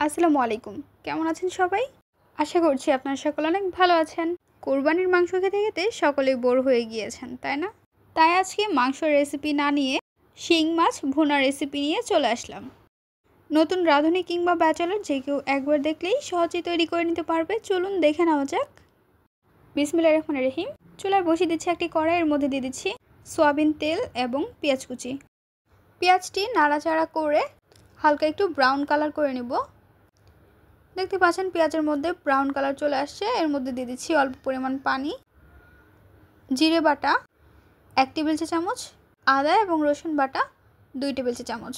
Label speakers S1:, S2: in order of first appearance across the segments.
S1: আসসালামু আলাইকুম। কেমন আছেন সবাই? আশা করছি আপনারা সকলে অনেক ভালো আছেন। কোরবানির মাংস খেতে খেতে সকলেই বোর হয়ে গিয়েছেন, তাই না? তাই আজকে মাংসের রেসিপি না নিয়ে শিং মাছ ভুনার রেসিপি নিয়ে চলে আসলাম। নতুন রাঁধুনি কিংবা ব্যাচেলর যে কেউ একবার দেখলেই সহজেই তৈরি করে নিতে পারবে। চলুন দেখে নেওয়া যাক। বিসমিল্লাহির রহমানির রহিম। চুলায় বসিয়ে দিচ্ছি একটি কড়াইয়ের মধ্যে দিয়ে দিচ্ছি সয়াবিন তেল এবং পেঁয়াজ কুচি। পেঁয়াজটি নাড়াচাড়া করে হালকা একটু ব্রাউন কালার করে নেব। দেখতে পাচ্ছেন পেঁয়াজের মধ্যে ব্রাউন কালার চলে আসছে। এর মধ্যে দিয়ে দিচ্ছি অল্প পরিমাণ পানি, জিরে বাটা 1 টেবিল চা চামচ, আদা এবং রসুন বাটা 2 টেবিল চা চামচ।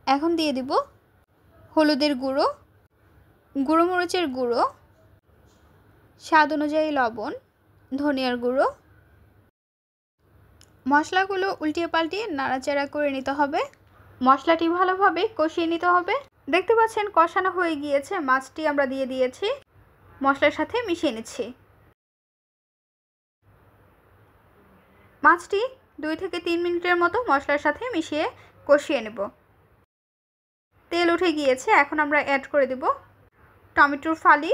S1: এখন দিয়ে দিব হলুদের গুঁড়ো, গুঁড়ো মরিচের গুঁড়ো, স্বাদ অনুযায়ী লবণ, ধনিয়ার গুঁড়ো। মশলাগুলো উল্টিয়ে পাল্টিয়ে নাড়াচাড়া করে নিতে হবে। মশলাটি ভালোভাবে কষিয়ে নিতে হবে। দেখতে পাচ্ছেন কষানো হয়ে গিয়েছে। মাছটি আমরা দিয়ে দিয়েছি, মশলার সাথে মিশিয়ে নিচ্ছি। মাছটি 2 থেকে 3 মিনিটের মতো মশলার সাথে মিশিয়ে কষিয়ে নেব। তেল উঠে গিয়েছে। এখন আমরা অ্যাড করে দেব টমেটোর ফালি।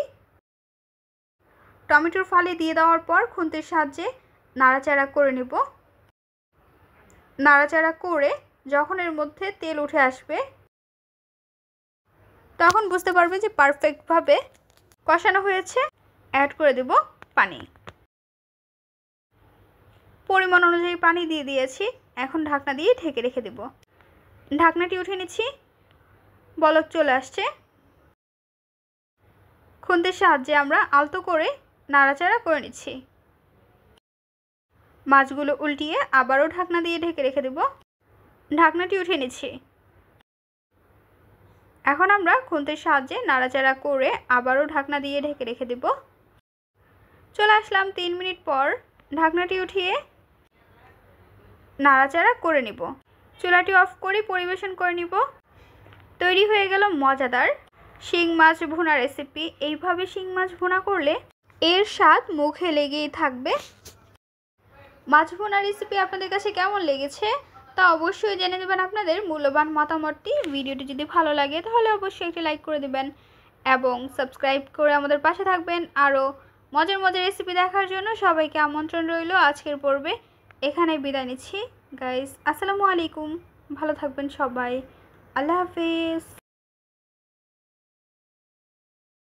S1: টমেটোর ফালি দিয়ে দেওয়ার পর খুন্তির সাহায্যে নাড়াচাড়া করে নেব। নাড়াচাড়া করে যখন এর মধ্যে তেল উঠে আসবে তখন বুঝতে পারবে যে পারফেক্টভাবে কষানো হয়েছে। অ্যাড করে দেব পানি। পরিমাণ অনুযায়ী পানি দিয়ে দিয়েছি। এখন ঢাকনা দিয়ে ঢেকে রেখে দেব। ঢাকনাটি উঠিয়ে নিচ্ছি। বলক চলে আসছে। খুন্তির সাহায্যে আমরা আলতো করে নাড়াচাড়া করে নিচ্ছি। মাছগুলো উল্টিয়ে আবারও ঢাকনা দিয়ে ঢেকে রেখে দেব। ঢাকনাটি উঠিয়ে নিচ্ছি। এখন আমরা খুন্তির সাহায্যে নাড়াচাড়া করে আবারও ঢাকনা দিয়ে ঢেকে রেখে দেব। চলে আসলাম 3 মিনিট পর। ঢাকনাটি উঠিয়ে নাড়াচাড়া করে নিব। চুলাটি অফ করে পরিবেশন করে নিব। তৈরি হয়ে গেল মজাদার শিং মাছ ভুনা রেসিপি। এইভাবে শিং মাছ ভুনা করলে এর স্বাদ মুখে লেগেই থাকবে। মাছ ভুনা রেসিপি আপনাদের কাছে কেমন লেগেছে তা অবশ্যই জেনে নেবেন। আপনাদের মূল্যবান মতামতটি। ভিডিওটি যদি ভালো লাগে তাহলে অবশ্যই একটি লাইক করে দেবেন এবং সাবস্ক্রাইব করে আমাদের পাশে থাকবেন। আরও মজার মজার রেসিপি দেখার জন্য সবাইকে আমন্ত্রণ রইল। আজকের পর্বে এখানেই বিদায় নিচ্ছি গাইস। আসসালামু আলাইকুম। ভালো থাকবেন সবাই। আল্লাহ হাফিজ।